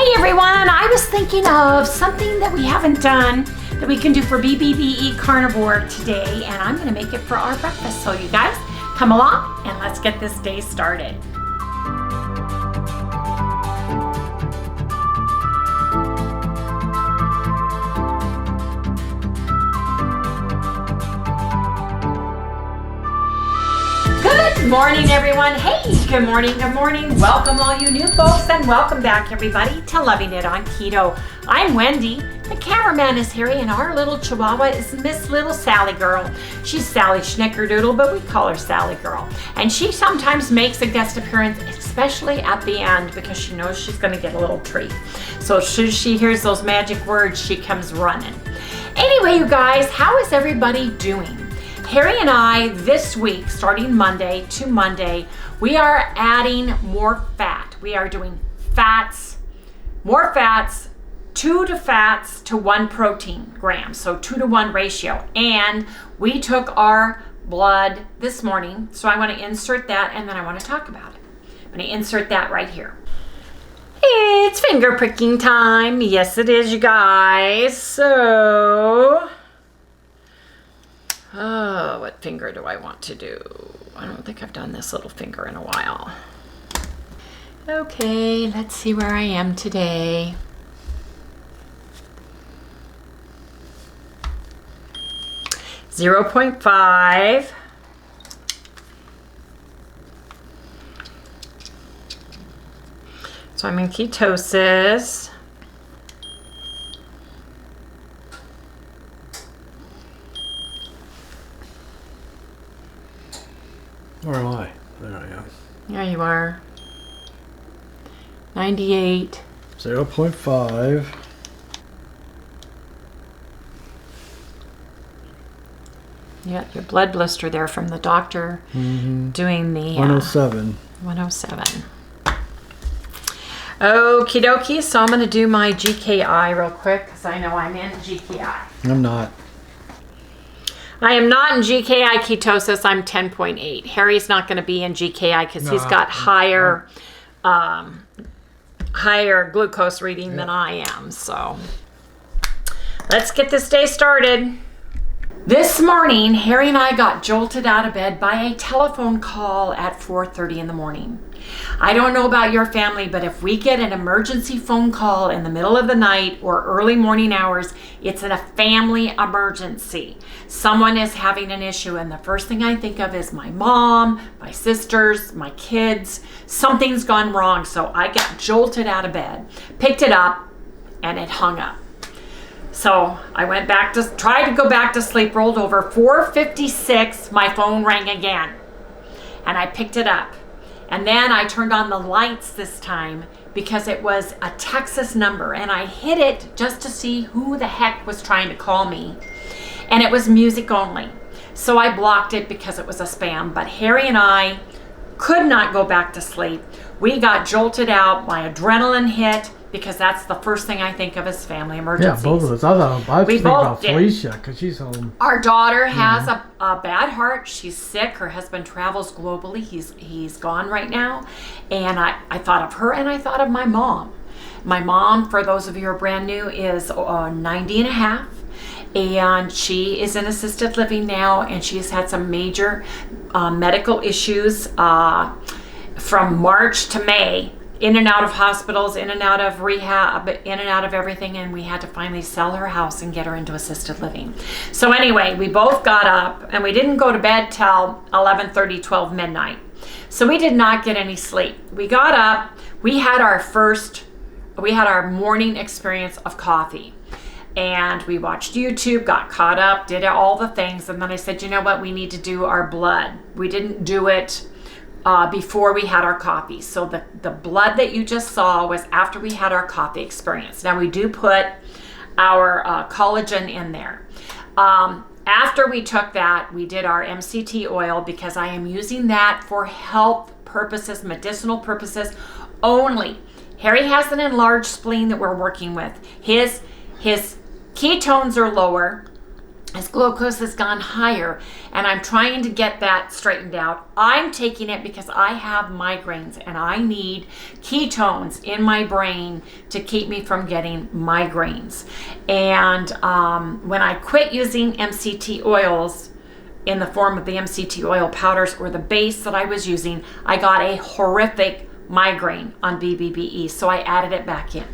Hey everyone, I was thinking of something that we haven't done that we can do for Bbbe Carnivore today, and I'm gonna make it for our breakfast. So you guys, come along and let's get this day started. Good morning, everyone. Hey, good morning, good morning. Welcome all you new folks, and welcome back everybody to Loving It on Keto. I'm Wendy, the cameraman is Harry, and our little chihuahua is Miss Little Sally Girl. She's Sally Schnickerdoodle, but we call her Sally Girl. And she sometimes makes a guest appearance, especially at the end, because she knows she's gonna get a little treat. So as soon as she hears those magic words, she comes running. Anyway, you guys, how is everybody doing? Harry and I, this week, starting Monday to Monday, we are adding more fat. We are doing fats, more fats, 2 fats to 1 protein gram, so 2-to-1 ratio. And we took our blood this morning, so I want to insert that and then I want to talk about it. I'm going to insert that right here. It's finger pricking time. Yes, it is, you guys. So... oh, what finger do I want to do? I don't think I've done this little finger in a while. Okay, let's see where I am today. .5. So I'm in ketosis. Where am I? There I am. There you are. 98. 0.5. Yeah, your blood blister there from the doctor doing the 107. 107. Okie dokie, so I'm going to do my GKI real quick because I know I'm in GKI. I'm not. I am not in GKI ketosis. I'm 10.8. Harry's not going to be in GKI because he's got higher glucose reading than I am. So let's get this day started. This morning, Harry and I got jolted out of bed by a telephone call at 4:30 in the morning. I don't know about your family, but if we get an emergency phone call in the middle of the night or early morning hours, it's a family emergency. Someone is having an issue, and the first thing I think of is my mom, my sisters, my kids. Something's gone wrong, so I got jolted out of bed, picked it up, and it hung up. So I went back to, tried to go back to sleep, rolled over. 4:56, my phone rang again, and I picked it up. And then I turned on the lights this time because it was a Texas number, and I hit it just to see who the heck was trying to call me. And it was music only. So I blocked it because it was a spam. But Harry and I could not go back to sleep. We got jolted out, my adrenaline hit, because that's the first thing I think of as family emergencies. Yeah, both of us. I We think both about did. Felicia because she's home. Our daughter has a bad heart. She's sick. Her husband travels globally. He's gone right now. And I thought of her, and I thought of my mom. My mom, for those of you who are brand new, is 90 and a half. And she is in assisted living now, and she's had some major medical issues from March to May. In and out of hospitals, in and out of rehab, in and out of everything, and we had to finally sell her house and get her into assisted living. So anyway, we both got up, and we didn't go to bed till 11:30, 12 midnight. So we did not get any sleep. We got up, we had our morning experience of coffee. And we watched YouTube, got caught up, did all the things, and then I said, you know what, we need to do our blood. We didn't do it before we had our coffee. So the blood that you just saw was after we had our coffee experience. Now we do put our collagen in there. After we took that, we did our MCT oil because I am using that for health purposes, medicinal purposes only. Harry has an enlarged spleen that we're working with. His ketones are lower. his glucose has gone higher, and I'm trying to get that straightened out. I'm taking it because I have migraines and I need ketones in my brain to keep me from getting migraines. And when I quit using MCT oils in the form of the MCT oil powders or the base that I was using, I got a horrific migraine on BBBE, so I added it back in.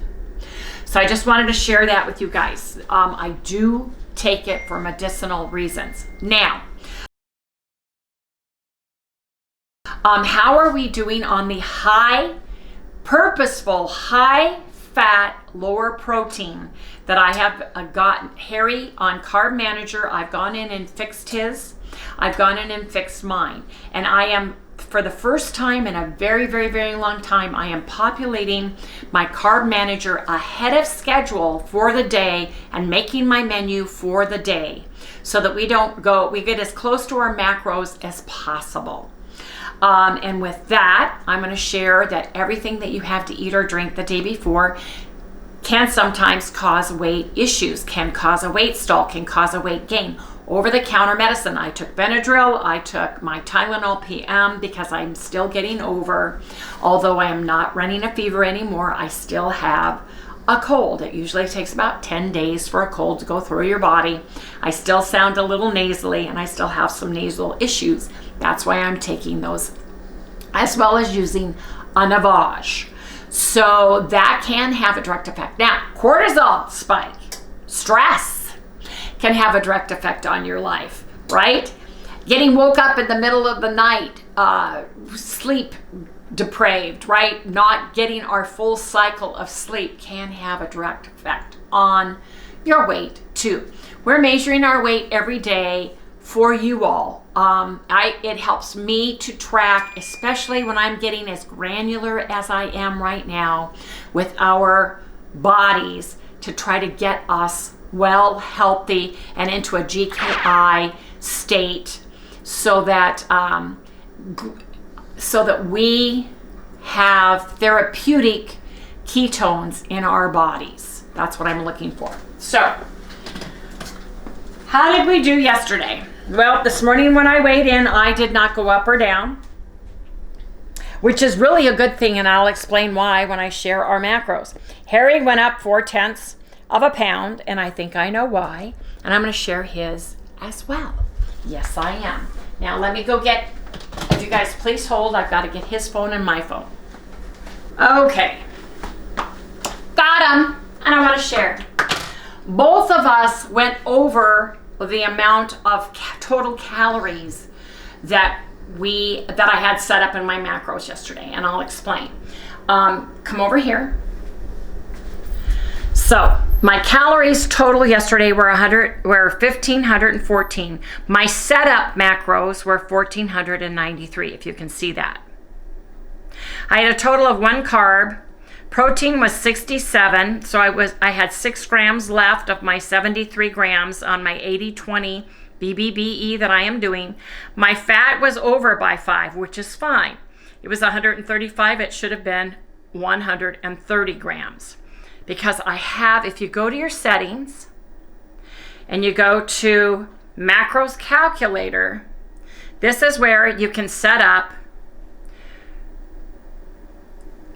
So I just wanted to share that with you guys. I do take it for medicinal reasons. Now, how are we doing on the purposeful, high fat, lower protein that I have gotten? Harry on Carb Manager, I've gone in and fixed his. I've gone in and fixed mine. And I am, for the first time in a very, very, very long time, I am populating my Carb Manager ahead of schedule for the day and making my menu for the day so that we get as close to our macros as possible. And with that, I'm going to share that everything that you have to eat or drink the day before can sometimes cause weight issues, can cause a weight stall, can cause a weight gain. Over-the-counter medicine, I took Benadryl, I took my Tylenol PM because I'm still getting over. Although I am not running a fever anymore, I still have a cold. It usually takes about 10 days for a cold to go through your body. I still sound a little nasally and I still have some nasal issues. That's why I'm taking those, as well as using a Navage. So that can have a direct effect. Now, cortisol spike, stress, can have a direct effect on your life, right? Getting woke up in the middle of the night, sleep depraved, right? Not getting our full cycle of sleep can have a direct effect on your weight too. We're measuring our weight every day for you all. It helps me to track, especially when I'm getting as granular as I am right now with our bodies, to try to get us well, healthy, and into a GKI state so that we have therapeutic ketones in our bodies. That's what I'm looking for. So, how did we do yesterday? Well, this morning when I weighed in, I did not go up or down, which is really a good thing, and I'll explain why when I share our macros. Harry went up 0.4 of a pound, and I think I know why, and I'm going to share his as well. Yes, I am. Now let me go get, if you guys please hold, I've got to get his phone and my phone. Okay, got him, and I want to share. Both of us went over the amount of total calories that I had set up in my macros yesterday, and I'll explain. Come over here. So my calories total yesterday were 1,514. My setup macros were 1,493, if you can see that. I had a total of 1 carb. Protein was 67, so I had 6 grams left of my 73 grams on my 80-20 BBBE that I am doing. My fat was over by 5, which is fine. It was 135. It should have been 130 grams. Because I have, if you go to your settings and you go to macros calculator, this is where you can set up,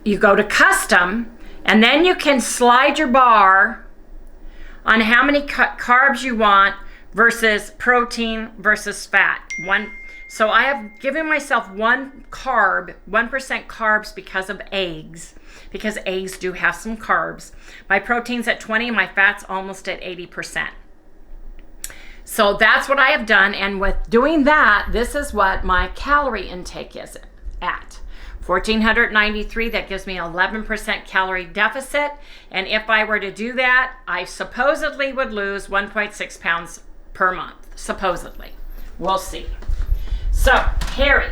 you go to custom, and then you can slide your bar on how many carbs you want versus protein versus fat. So I have given myself 1% carbs because of eggs, because eggs do have some carbs. My protein's at 20, my fat's almost at 80%. So that's what I have done, and with doing that, this is what my calorie intake is at. 1,493, that gives me 11% calorie deficit, and if I were to do that, I supposedly would lose 1.6 pounds per month, supposedly. We'll see. So, Harry.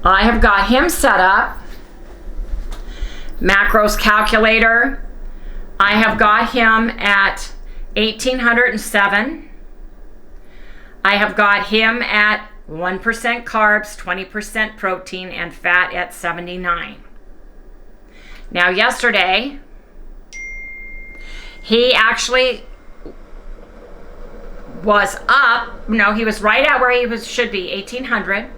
I have got him set up. Macros calculator. I have got him at 1,807. I have got him at 1% carbs, 20% protein, and fat at 79. Now yesterday, he actually was up. No, he was right at where he should be, 1800.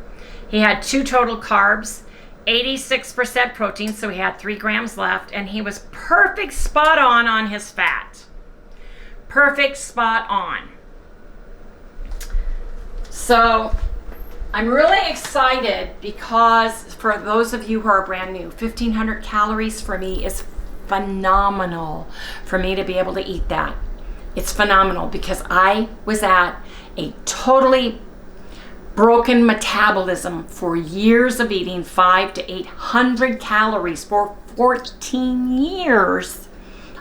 He had 2 total carbs, 86% protein, so he had 3 grams left, and he was perfect spot on his fat. Perfect spot on. So I'm really excited because for those of you who are brand new, 1,500 calories for me is phenomenal for me to be able to eat that. It's phenomenal because I was at a totally broken metabolism for years of eating 500 to 800 calories for 14 years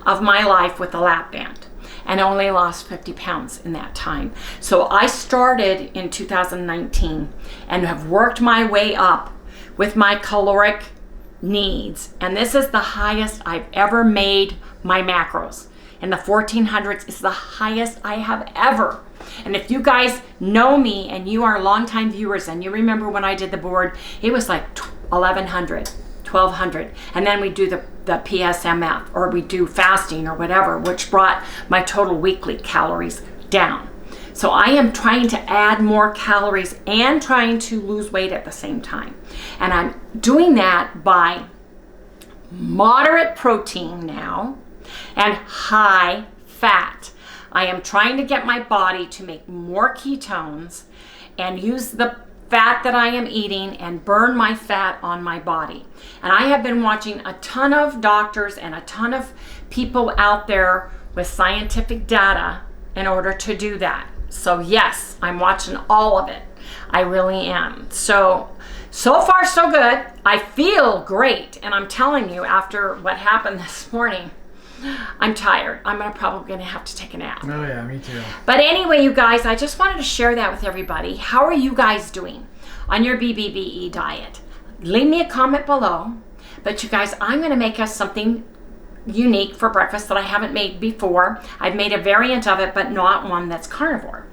of my life with the lap band, and only lost 50 pounds in that time. So I started in 2019 and have worked my way up with my caloric needs, and this is the highest I've ever made my macros. In the 1400s is the highest I have ever. And if you guys know me and you are longtime viewers and you remember when I did the board, it was like 1100, 1200. And then we do the PSMF, or we do fasting or whatever, which brought my total weekly calories down. So I am trying to add more calories and trying to lose weight at the same time. And I'm doing that by moderate protein now and high fat. I am trying to get my body to make more ketones and use the fat that I am eating and burn my fat on my body. And I have been watching a ton of doctors and a ton of people out there with scientific data in order to do that. So yes, I'm watching all of it. I really am. So far so good. I feel great. And I'm telling you, after what happened this morning, I'm tired. I'm probably going to have to take a nap. Oh yeah, me too. But anyway, you guys, I just wanted to share that with everybody. How are you guys doing on your BBBE diet? Leave me a comment below. But you guys, I'm going to make us something unique for breakfast that I haven't made before. I've made a variant of it, but not one that's carnivore.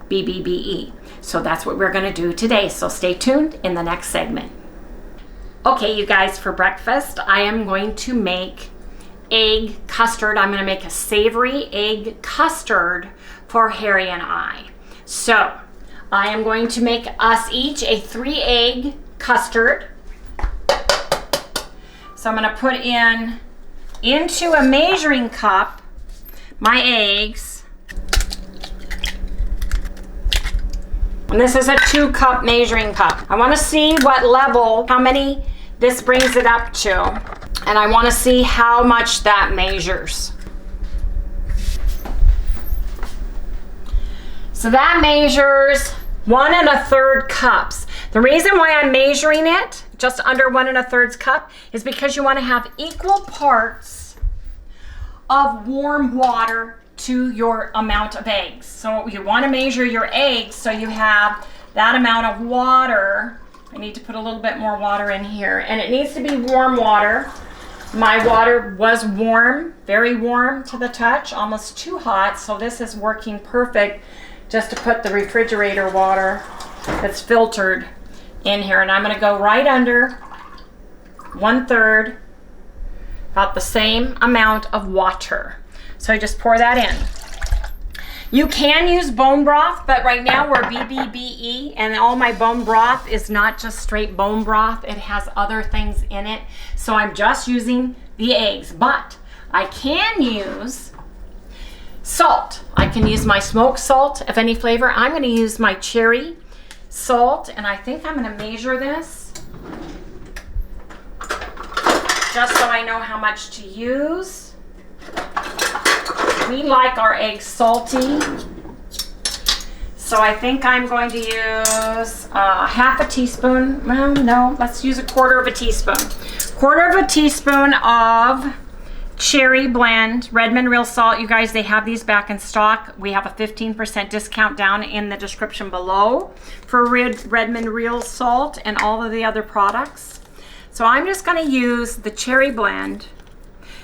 BBBE. So that's what we're going to do today. So stay tuned in the next segment. Okay, you guys, for breakfast, I am going to make egg custard. I'm going to make a savory egg custard for Harry and I. So I am going to make us each a 3-egg custard. So I'm going to put into a measuring cup my eggs. And this is a 2-cup measuring cup. I want to see what level, how many this brings it up to. And I want to see how much that measures. So that measures 1 1/3 cups. The reason why I'm measuring it just under 1 1/3 cup is because you want to have equal parts of warm water to your amount of eggs. So you want to measure your eggs so you have that amount of water. I need to put a little bit more water in here, and it needs to be warm water. My water was warm, very warm to the touch, almost too hot, so this is working perfect just to put the refrigerator water that's filtered in here. And I'm going to go right under 1/3, about the same amount of water. So I just pour that in. You can use bone broth, but right now we're BBBE, and all my bone broth is not just straight bone broth. It has other things in it. So I'm just using the eggs, but I can use salt. I can use my smoked salt of any flavor. I'm going to use my cherry salt, and I think I'm going to measure this just so I know how much to use. We like our eggs salty, so I think I'm going to use half a teaspoon. Well, no, let's use 1/4 teaspoon. 1/4 teaspoon of cherry blend, REDMOND Real Salt. You guys, they have these back in stock. We have a 15% discount down in the description below for REDMOND Real Salt and all of the other products. So I'm just going to use the cherry blend,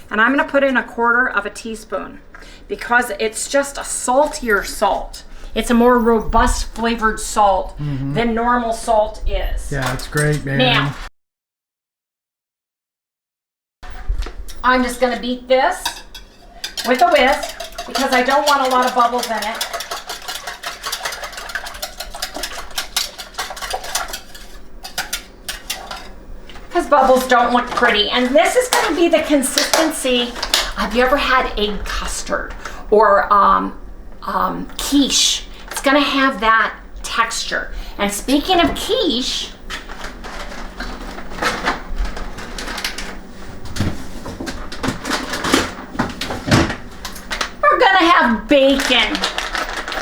and I'm going to put in 1/4 teaspoon because it's just a saltier salt. It's a more robust flavored salt than normal salt is. Yeah, it's great, man. Now, I'm just gonna beat this with a whisk because I don't want a lot of bubbles in it. Because bubbles don't look pretty. And this is gonna be the consistency. Have you ever had egg custard or quiche? It's gonna have that texture. And speaking of quiche, we're gonna have bacon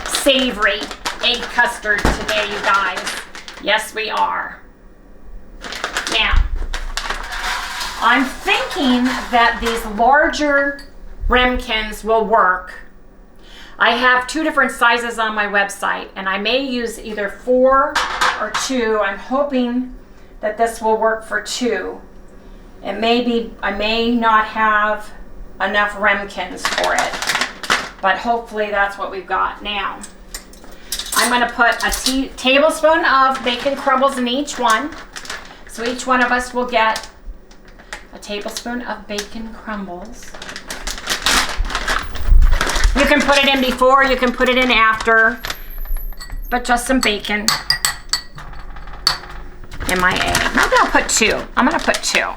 savory egg custard today, you guys. Yes, we are. Now, I'm thinking that these larger ramekins will work. I have 2 different sizes on my website, and I may use either 4 or 2. I'm hoping that this will work for 2. And maybe I may not have enough ramekins for it, but hopefully that's what we've got. Now, I'm gonna put a tablespoon of bacon crumbles in each one. So each one of us will get a tablespoon of bacon crumbles. You can put it in before, you can put it in after, but just some bacon in my egg. I'm gonna put 2. I'm gonna put 2.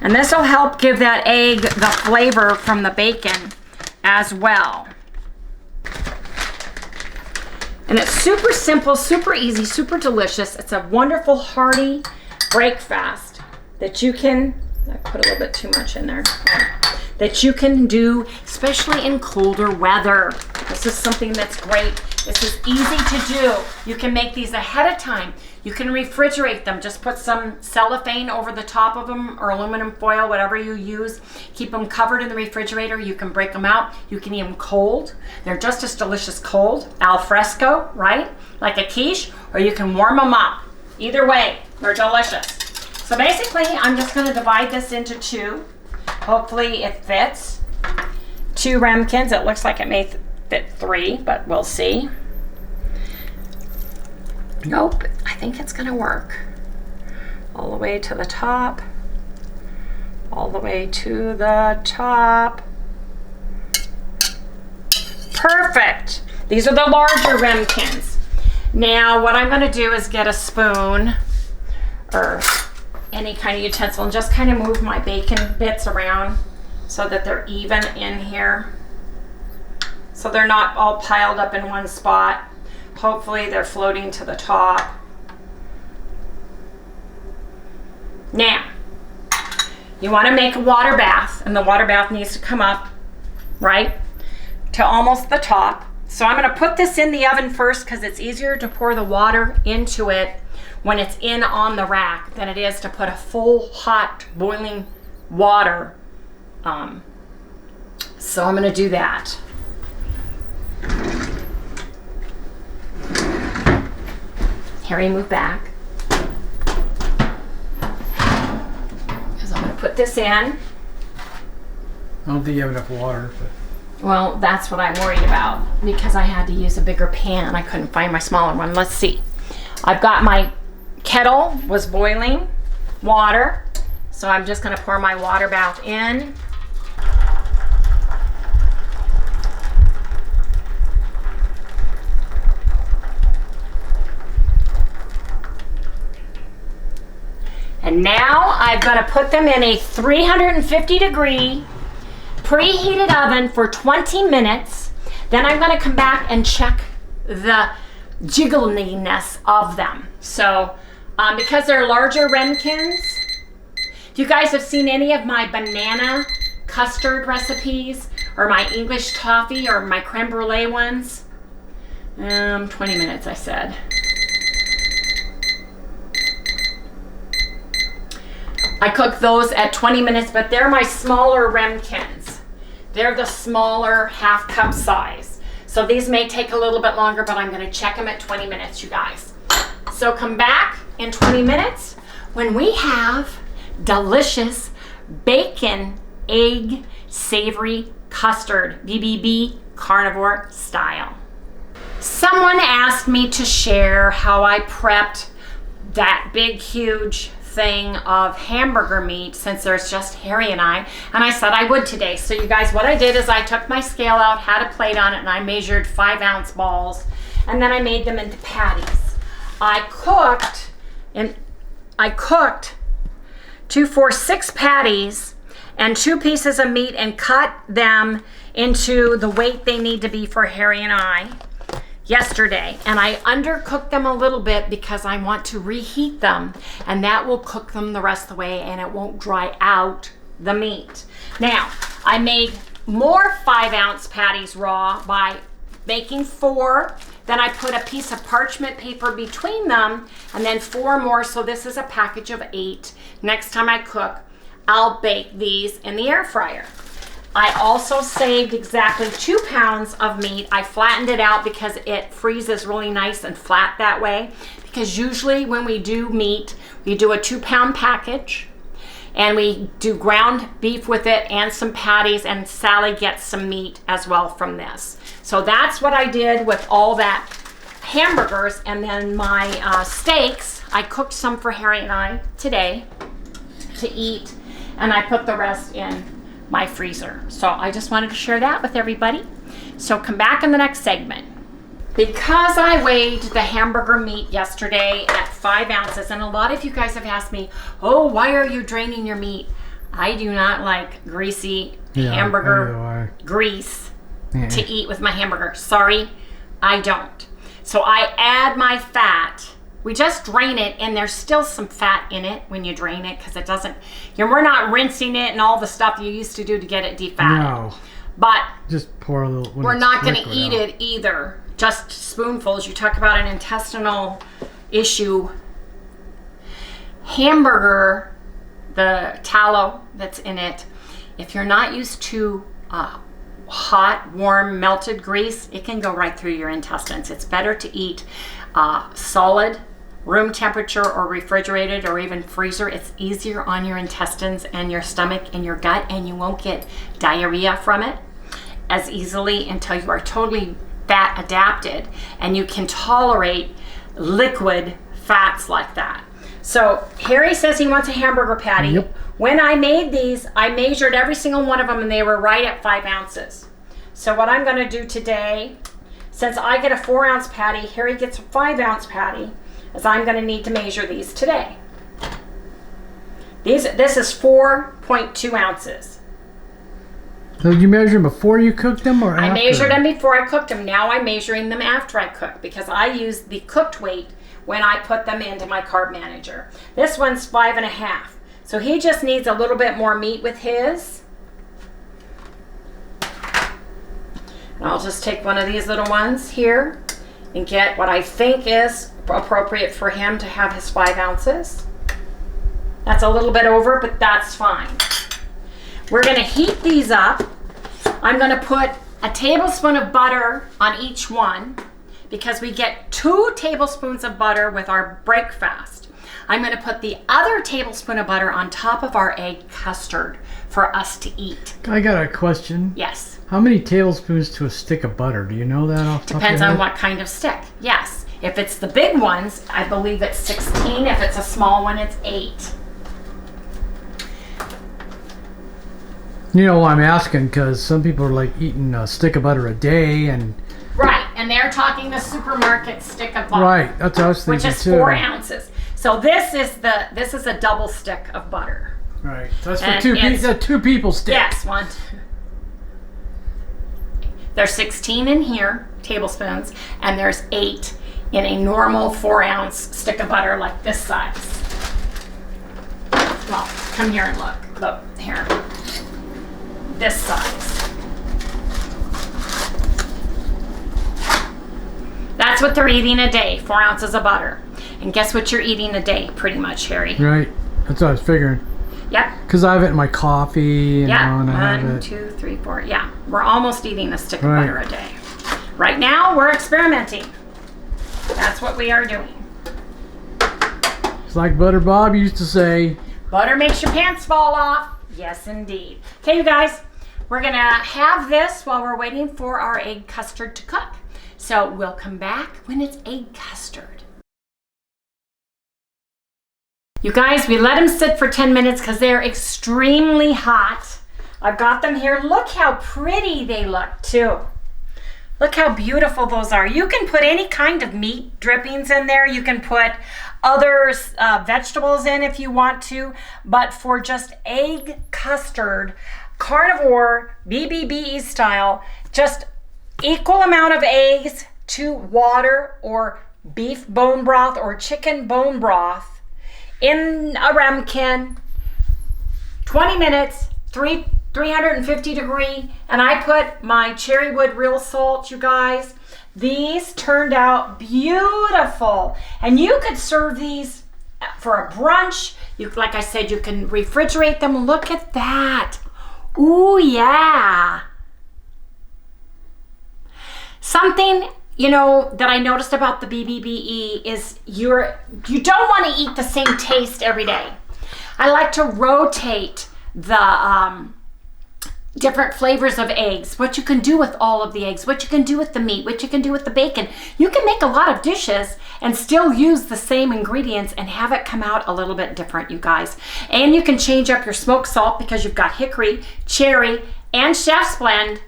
And this will help give that egg the flavor from the bacon as well. And it's super simple, super easy, super delicious. It's a wonderful, hearty breakfast that you can, I put a little bit too much in there, that you can do, especially in colder weather. This is something that's great. This is easy to do. You can make these ahead of time. You can refrigerate them. Just put some cellophane over the top of them or aluminum foil, whatever you use. Keep them covered in the refrigerator. You can break them out. You can eat them cold. They're just as delicious cold, al fresco, right? Like a quiche, or you can warm them up. Either way, they're delicious. So basically, I'm just gonna divide this into 2. Hopefully it fits. 2 ramekins. It looks like it may fit 3, but we'll see. Nope, I think it's gonna work. All the way to the top. All the way to the top. Perfect. These are the larger ramekins. Now what I'm gonna do is get a spoon or any kind of utensil and just kind of move my bacon bits around so that they're even in here. So they're not all piled up in one spot. Hopefully they're floating to the top. Now, you want to make a water bath, and the water bath needs to come up, right, to almost the top. So I'm going to put this in the oven first because it's easier to pour the water into it when it's in on the rack than it is to put a full hot boiling water. So I'm going to do that. Harry, move back. Because I'm going to put this in. I don't think you have enough water. But... Well, that's what I'm worried about because I had to use a bigger pan. I couldn't find my smaller one. Let's see. I've got my kettle was boiling water. So I'm just going to pour my water bath in. And now I'm going to put them in a 350-degree preheated oven for 20 minutes. Then I'm going to come back and check the jiggliness of them. So because they're larger ramekins, if you guys have seen any of my banana custard recipes or my English toffee or my creme brulee ones, 20 minutes I said. I cook those at 20 minutes, but they're my smaller ramekins. They're the smaller half-cup size. So these may take a little bit longer, but I'm gonna check them at 20 minutes, you guys. So come back in 20 minutes when we have delicious bacon egg savory custard, BBB carnivore style. Someone asked me to share how I prepped that big, huge thing of hamburger meat since there's just Harry and I said I would today. So you guys, what I did is I took my scale out, had a plate on it, and I measured 5-ounce balls, and then I made them into patties. I cooked 2, 4, 6 patties and 2 pieces of meat and cut them into the weight they need to be for Harry and I yesterday. And I undercooked them a little bit because I want to reheat them, and that will cook them the rest of the way and it won't dry out the meat. Now, I made more 5-ounce patties raw by making 4. Then I put a piece of parchment paper between them, and then 4 more, so this is a package of 8. Next time I cook, I'll bake these in the air fryer. I also saved exactly 2 pounds of meat. I flattened it out because it freezes really nice and flat that way. Because usually when we do meat, we do a 2-pound package, and we do ground beef with it and some patties, and Sally gets some meat as well from this. So that's what I did with all that hamburgers. And then my steaks, I cooked some for Harry and I today to eat, and I put the rest in my freezer. So I just wanted to share that with everybody. So come back in the next segment. Because I weighed the hamburger meat yesterday at 5 ounces, and a lot of you guys have asked me, oh, why are you draining your meat? I do not like greasy hamburger grease to eat with my hamburger. Sorry, I don't. So I add my fat. We just drain it, and there's still some fat in it when you drain it, because it doesn't, we're not rinsing it and all the stuff you used to do to get it defatted. No. But just pour a little. We're not going to eat it either. Just spoonfuls. You talk about an intestinal issue. Hamburger, the tallow that's in it, if you're not used to hot, warm, melted grease, it can go right through your intestines. It's better to eat solid, room temperature, or refrigerated, or even freezer. It's easier on your intestines and your stomach and your gut, and you won't get diarrhea from it as easily until you are totally fat adapted and you can tolerate liquid fats like that. So Harry says he wants a hamburger patty. Yep. When I made these, I measured every single one of them, and they were right at 5 ounces. So what I'm going to do today, since I get a 4-ounce patty, Harry gets a 5-ounce patty, is I'm going to need to measure these today. This is 4.2 ounces. So did you measure them before you cooked them, or after? I measured them before I cooked them. Now I'm measuring them after I cook, because I use the cooked weight when I put them into my carb manager. This one's 5.5. So he just needs a little bit more meat with his. And I'll just take one of these little ones here and get what I think is appropriate for him to have his 5 ounces. That's a little bit over, but that's fine. We're going to heat these up. I'm going to put a tablespoon of butter on each one, because we get 2 tablespoons of butter with our breakfast. I'm going to put the other tablespoon of butter on top of our egg custard for us to eat. I got a question. Yes. How many tablespoons to a stick of butter? Do you know that off the top of your head? Depends on what kind of stick. Yes. If it's the big ones, I believe it's 16. If it's a small one, it's 8. You know why I'm asking? Because some people are like eating a stick of butter a day, and right, and they're talking the supermarket stick of butter. Right, that's what I was thinking, which is too. 4 ounces. So this is a double stick of butter. Right, that's for two people stick. Yes, 1, 2. There's 16 in here, tablespoons, and there's 8 in a normal 4-ounce stick of butter like this size. Well, come here and look. Look here. This size. That's what they're eating a day, 4 ounces of butter. And guess what you're eating a day, pretty much, Harry? Right. That's what I was figuring. Yep. Because I have it in my coffee. Yeah. And I have 1, 2, 3, 4. Yeah. We're almost eating a stick of butter a day. Right now, we're experimenting. That's what we are doing. It's like Butter Bob used to say. Butter makes your pants fall off. Yes, indeed. Okay, you guys. We're going to have this while we're waiting for our egg custard to cook. So we'll come back when it's egg custard. You guys, we let them sit for 10 minutes because they're extremely hot. I've got them here. Look how pretty they look too. Look how beautiful those are. You can put any kind of meat drippings in there. You can put other vegetables in if you want to. But for just egg custard, Carnivore Bbbe style, just equal amount of eggs to water or beef bone broth or chicken bone broth in a ramekin, 20 minutes, 350 degree, and I put my Cherrywood Real Salt, you guys. These turned out beautiful, and you could serve these for a brunch. Like I said, you can refrigerate them. Look at that. Ooh, yeah. Something, that I noticed about the Bbbe is you don't want to eat the same taste every day. I like to rotate the different flavors of eggs, what you can do with all of the eggs, what you can do with the meat, what you can do with the bacon. You can make a lot of dishes and still use the same ingredients and have it come out a little bit different, you guys. And you can change up your smoked salt because you've got hickory, cherry, and chef's blend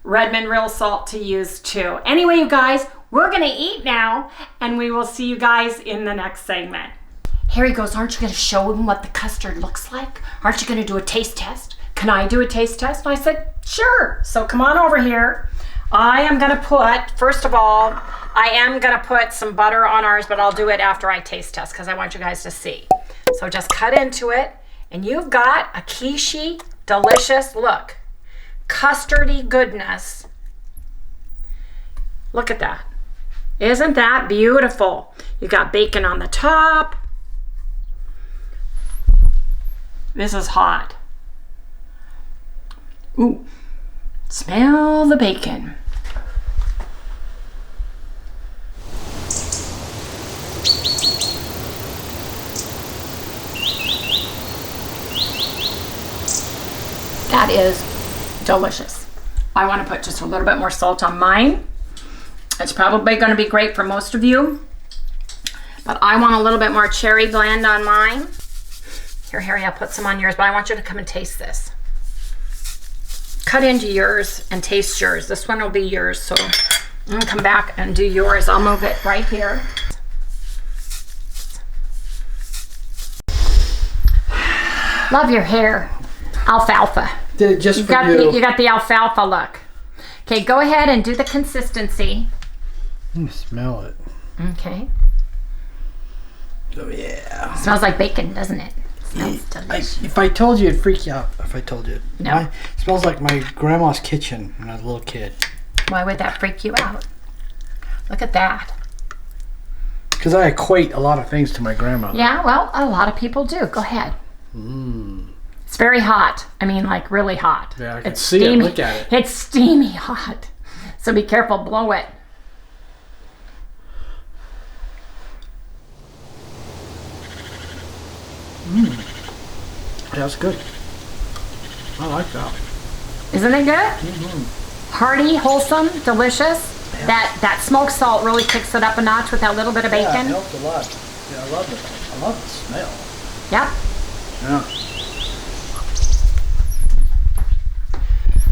REDMOND Real Salt to use too. Anyway, you guys, we're gonna eat now, and we will see you guys in the next segment. Harry goes, aren't you gonna show him what the custard looks like? Aren't you gonna do a taste test? Can I do a taste test? And I said, sure. So come on over here. I am gonna put, first of all, I am gonna put some butter on ours, but I'll do it after I taste test because I want you guys to see. So just cut into it, and you've got a quiche, delicious, look, custardy goodness. Look at that. Isn't that beautiful? You got bacon on the top. This is hot. Ooh, smell the bacon. That is delicious. I want to put just a little bit more salt on mine. It's probably going to be great for most of you, but I want a little bit more cherry blend on mine. Here, Harry, I'll put some on yours, but I want you to come and taste this. Cut into yours and taste yours. This one will be yours, so I'm gonna come back and do yours. I'll move it right here. Love your hair. Alfalfa. Did it just for you. You got the alfalfa look. Okay, go ahead and do the consistency. Smell it. Okay. Oh yeah. Smells like bacon, doesn't it? Smells delicious. If I told you, it'd freak you out. If I told you. No. It smells like my grandma's kitchen when I was a little kid. Why would that freak you out? Look at that. Because I equate a lot of things to my grandmother. Yeah, well, a lot of people do. Go ahead. Mmm. It's very hot. I mean, like really hot. Yeah, I can it's see steamy. it. Look at it. It's steamy hot. So be careful, blow it. Mmm. That's good. I like that. Isn't it good? Mm-hmm. Hearty, wholesome, delicious. Yeah. That smoked salt really kicks it up a notch with that little bit of bacon. Yeah, it helps a lot. Yeah, I love the smell. Yep. Yeah.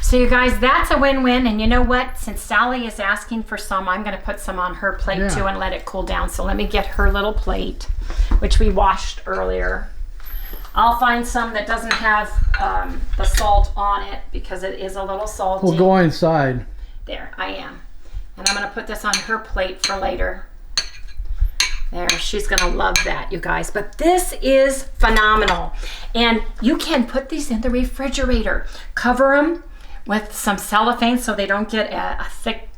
So you guys, that's a win-win, and you know what? Since Sally is asking for some, I'm gonna put some on her plate too and let it cool down. So let me get her little plate, which we washed earlier. I'll find some that doesn't have the salt on it because it is a little salty. We'll go inside. There, I am. And I'm gonna put this on her plate for later. There, she's gonna love that, you guys. But this is phenomenal. And you can put these in the refrigerator. Cover them with some cellophane so they don't get a thick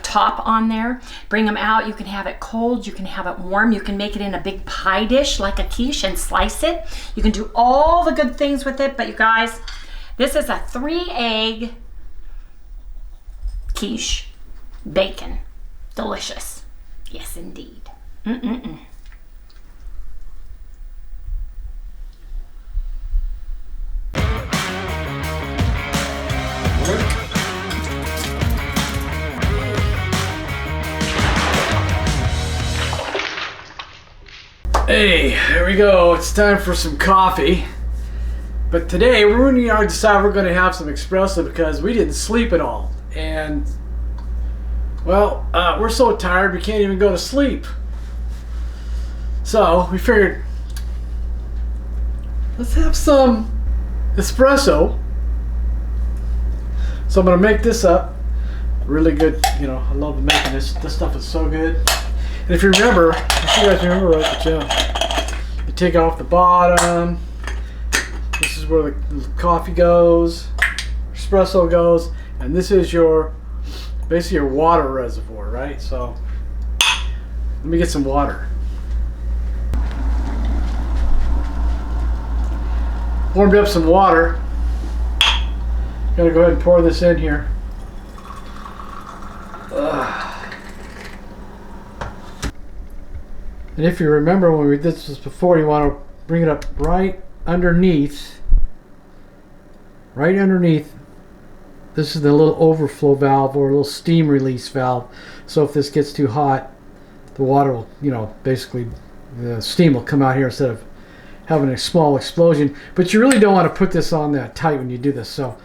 top on there. Bring them out. You can have it cold. You can have it warm. You can make it in a big pie dish like a quiche and slice it. You can do all the good things with it. But you guys, this is a 3-egg quiche. Bacon. Delicious. Yes, indeed. Mm-mm-mm. Hey, there we go. It's time for some coffee. But today we're going to decide we're going to have some espresso because we didn't sleep at all. And, well, we're so tired we can't even go to sleep. So we figured, let's have some espresso. So I'm going to make this up. Really good, you know, I love making this. This stuff is so good. And if you remember, if you guys remember right, but yeah, you take off the bottom. This is where the coffee goes, espresso goes, and this is your, basically your water reservoir, right? So let me get some water. Warmed up some water. Gotta go ahead and pour this in here. And if you remember when we did this before, you want to bring it up right underneath. Right underneath. This is the little overflow valve or a little steam release valve. So if this gets too hot, the water will, you know, basically the steam will come out here instead of having a small explosion. But you really don't want to put this on that tight when you do this. So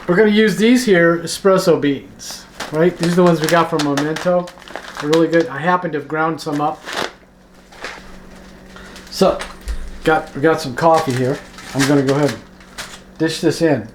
we're going to use these here espresso beans. Right? These are the ones we got from Momentto. They're really good. I happen to have ground some up. So, we got some coffee here. I'm going to go ahead and dish this in.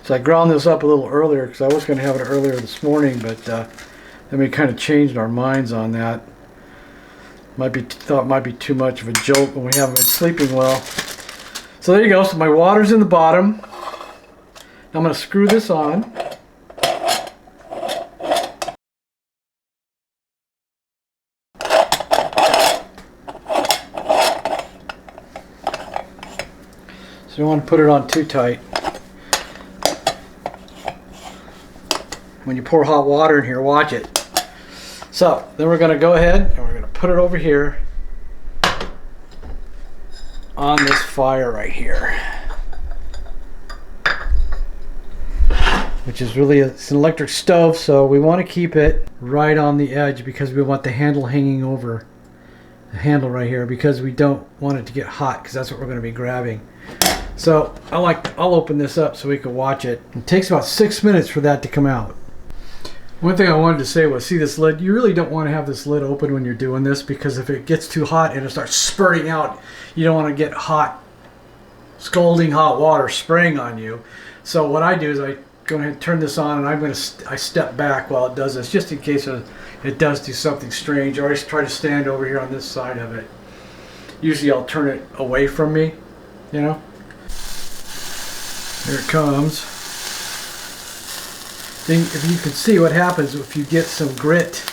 So I ground this up a little earlier because I was going to have it earlier this morning, but then we kind of changed our minds on that. Thought might be too much of a joke when we haven't been sleeping well. So there you go. So my water's in the bottom. Now I'm going to screw this on. So you don't want to put it on too tight. When you pour hot water in here, watch it. So then we're going to go ahead and we're going to put it over here on this fire right here, which is really it's an electric stove, so we want to keep it right on the edge because we want the handle hanging over the handle right here because we don't want it to get hot because that's what we're going to be grabbing. So I'll open this up so we can watch it. It takes about 6 minutes for that to come out. One thing I wanted to say was, see this lid? You really don't want to have this lid open when you're doing this because if it gets too hot and it starts spurting out, you don't want to get hot, scalding hot water spraying on you. So what I do is I go ahead and turn this on and I step back while it does this just in case it does do something strange. Or I just try to stand over here on this side of it. Usually I'll turn it away from me, you know. Here it comes. Then if you can see what happens if you get some grit,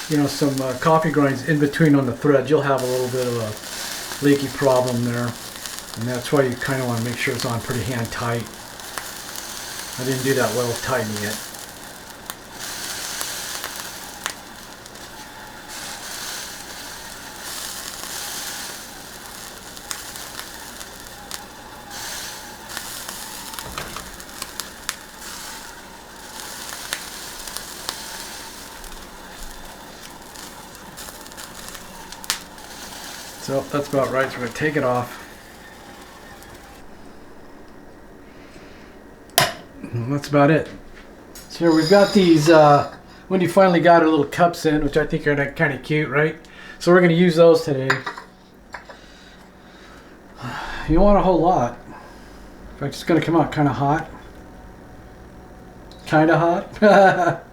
you know, some coffee grinds in between on the threads, you'll have a little bit of a leaky problem there. And that's why you kind of want to make sure it's on pretty hand tight. I didn't do that well tightening it. So that's about right, so we're going to take it off. And that's about it. So here we've got these, Wendy finally got her little cups in, which I think are kind of cute, right? So we're going to use those today. You don't want a whole lot. In fact, it's going to come out kind of hot. Kind of hot.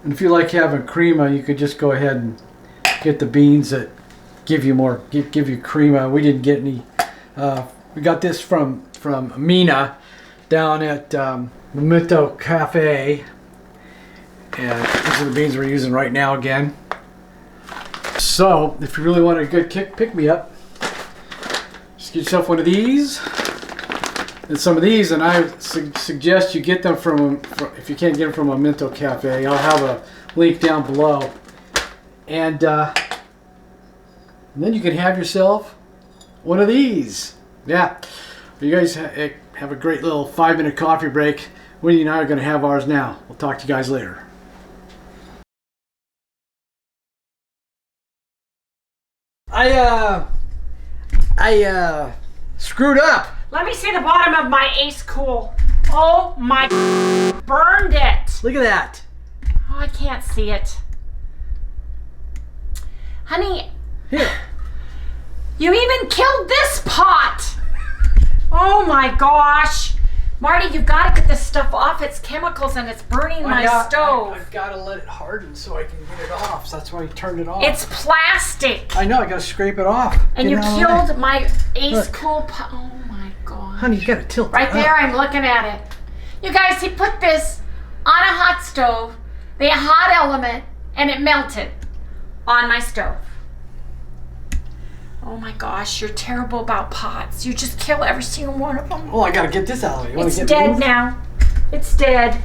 And if you like having crema, you could just go ahead and get the beans that give you more, give you crema. We didn't get any. We got this from Mina down at Momentto Caffe, and these are the beans we're using right now again. So if you really want a good pick me up, just get yourself one of these. and some of these, and I suggest you get them from, if you can't get them from Momentto Caffe, I'll have a link down below. And then you can have yourself one of these. Yeah. You guys have a great little 5-minute coffee break. Wendy and I are going to have ours now. We'll talk to you guys later. I screwed up. Let me see the bottom of my Ace Cool. Oh my, burned it. Look at that. Oh, I can't see it. Honey, Here. you even killed this pot. Oh my gosh. Marty, you've got to get this stuff off. It's chemicals and it's burning my stove. I've got to let it harden so I can get it off. So that's why I turned it off. It's plastic. I know, I got to scrape it off. And Get you it out of killed there. my Ace Look. Cool pot. Oh my gosh. Honey, you got to tilt Right it there, up. I'm looking at it. You guys, he put this on a hot stove, the hot element, and it melted on my stove. Oh my gosh, you're terrible about pots. You just kill every single one of them. Oh, I got to get this out of the way. You wanna It's get dead moved? now. It's dead.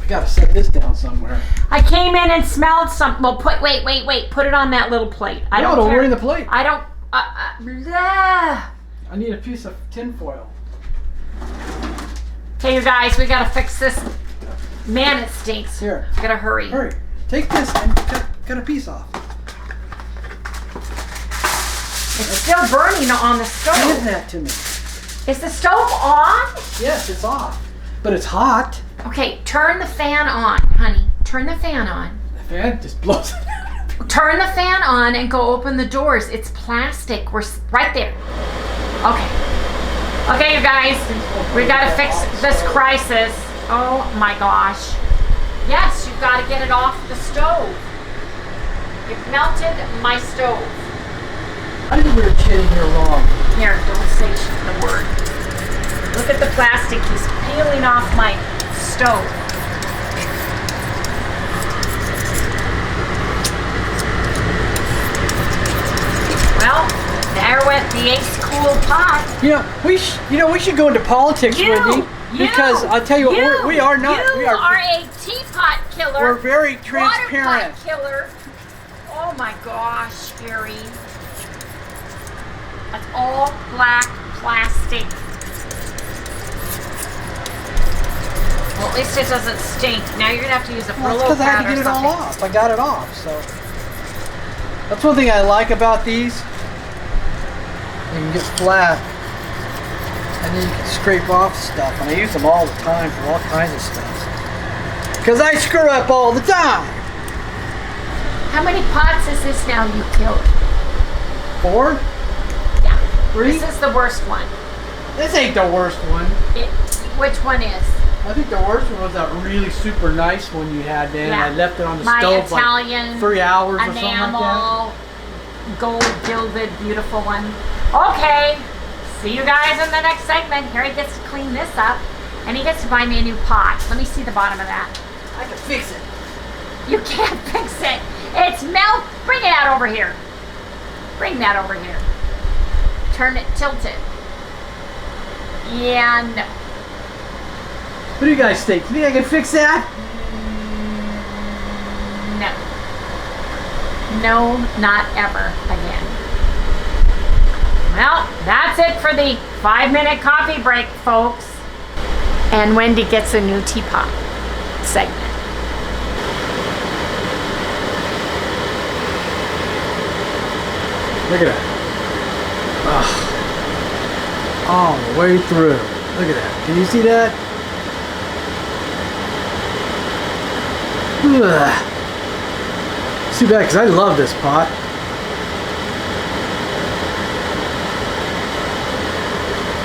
I got to set this down somewhere. I came in and smelled something. Well, wait. Put it on that little plate. I don't care. Worry the plate. I don't. Blah. I need a piece of tin foil. Okay, you guys, we gotta fix this. Man, it stinks. Here. I gotta hurry. Hurry. Take this and cut a piece off. It's still burning on the stove. Hand that to me. Is the stove on? Yes, it's off. But it's hot. Okay, turn the fan on, honey. Turn the fan on. The fan just blows it. Turn the fan on and go open the doors. It's plastic. We're right there. Okay. Okay, you guys. We gotta fix this crisis. Oh my gosh. Yes, you've got to get it off the stove. You've melted my stove. I think we were kidding here wrong. Here, don't say the word. Look at the plastic. He's peeling off my stove. Well, there went the Ace Cool pot. We should go into politics, Wendy. Because I'll tell you what, we are not. You are a teapot killer. We're very Water transparent. pot killer. Oh my gosh, Gary. That's all black plastic. Well, at least it doesn't stink. Now you're gonna have to use a Brillo Because I had pad to or get it all something. off. I got it off, so. That's one thing I like about these. You can get flat. And then you can scrape off stuff. And I use them all the time for all kinds of stuff. Because I screw up all the time. How many pots is this now you killed? 4? Yeah. 3? This is the worst one. This ain't the worst one. Which one is? I think the worst one was that really super nice one you had, man. Yeah. I left it on the My stove Italian like 3 hours or something like that. enamel, gold gilded, beautiful one. Okay. See you guys in the next segment. Harry gets to clean this up, and he gets to buy me a new pot. Let me see the bottom of that. I can fix it. You can't fix it. It's melt. Bring it out over here. Bring that over here. Turn it, tilt it. Yeah, no. What do you guys think? You think I can fix that? No. No, not ever again. Well, that's it for the 5-minute coffee break, folks. And Wendy gets a new teapot segment. Look at that. All the way through. Look at that. Can you see that? Ugh. It's too bad because I love this pot.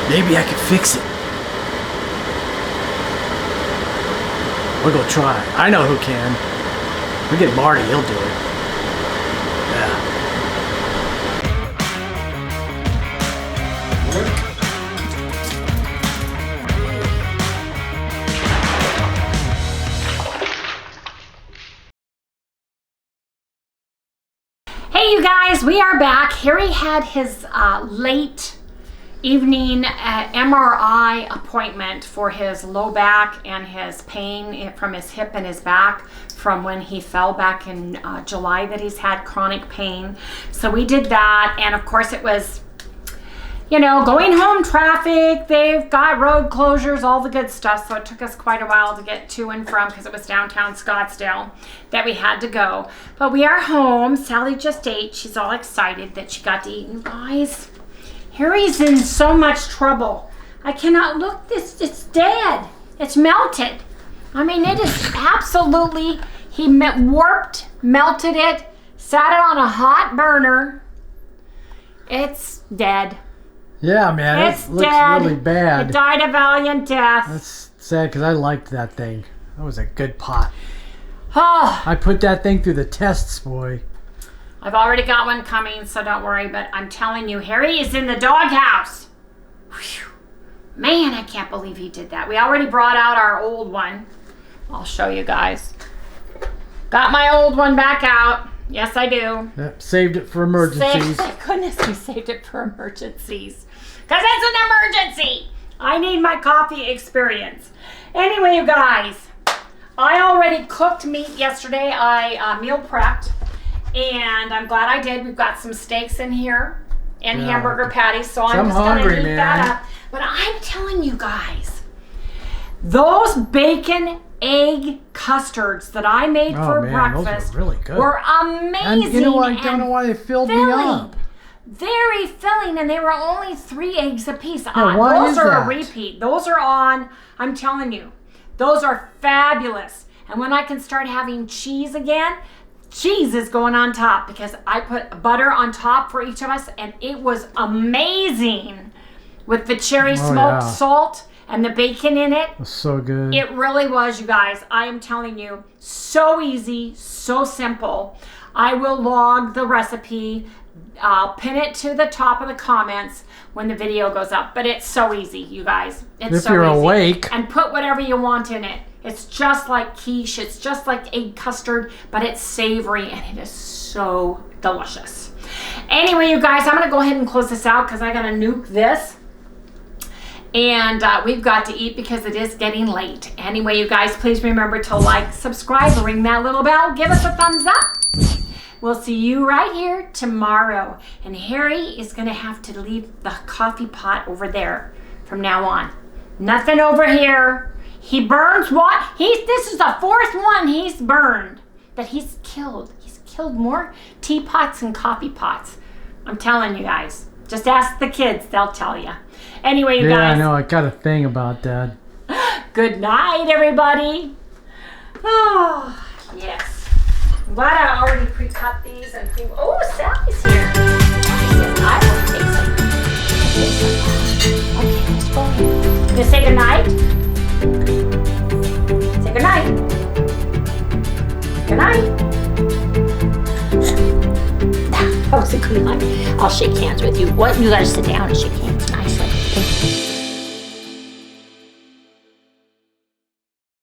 Maybe I could fix it. We'll go try. I know who can. We get Marty, he'll do it. Yeah. Hey, you guys, we are back. Harry had his late evening MRI appointment for his low back and his pain from his hip and his back from when he fell back in July, that he's had chronic pain. So we did that, and of course it was, you know, going home traffic, they've got road closures, all the good stuff. So it took us quite a while to get to and from, because it was downtown Scottsdale that we had to go. But we are home. Sally just ate. She's all excited that she got to eat. And guys, Harry's in so much trouble. I cannot look, it's dead. It's melted. I mean, it is absolutely, he warped, melted it, sat it on a hot burner. It's dead. Yeah, man, it looks really bad. It died a valiant death. That's sad, because I liked that thing. That was a good pot. Oh, I put that thing through the tests, boy. I've already got one coming, so don't worry. But I'm telling you, Harry is in the doghouse. Man, I can't believe he did that. We already brought out our old one. I'll show you guys. Got my old one back out. Yes, I do. Yep, saved it for emergencies. Thank goodness we saved it for emergencies. Because it's an emergency. I need my coffee experience. Anyway, you guys, I already cooked meat yesterday. I meal prepped, and I'm glad I did. We've got some steaks in here and hamburger patties, so I'm just going to heat that up. But I'm telling you guys, those bacon egg custards that I made for breakfast those were really good. Were amazing. And you know what? I don't know why they filled me up. Very filling, and they were only 3 eggs a piece. Why those is are that? a repeat. Those are on, I'm telling you, those are fabulous. And when I can start having cheese again, cheese is going on top, because I put butter on top for each of us, and it was amazing with the cherry smoked salt and the bacon in it. It was so good. It really was, you guys. I am telling you, so easy, so simple. I will log the recipe. I'll pin it to the top of the comments when the video goes up. But it's so easy, you guys. It's if so you're easy. awake. And put whatever you want in it. It's just like quiche. It's just like egg custard, but it's savory, and it is so delicious. Anyway, you guys, I'm going to go ahead and close this out, because I got to nuke this. And we've got to eat, because it is getting late. Anyway, you guys, please remember to like, subscribe, ring that little bell, give us a thumbs up. We'll see you right here tomorrow. And Harry is going to have to leave the coffee pot over there from now on. Nothing over here. He burns what? This is the 4th one he's burned that he's killed. He's killed more teapots and coffee pots. I'm telling you guys. Just ask the kids. They'll tell you. Anyway, you guys. Yeah, I know. I got a thing about that. Good night, everybody. Oh, yes. I'm glad I already pre-cut these and oh, Sally's here. She says, I will take some. Okay, let's go. You gonna say goodnight? Say goodnight. Goodnight. That was a good night. I'll shake hands with you. What? You gotta sit down and shake hands.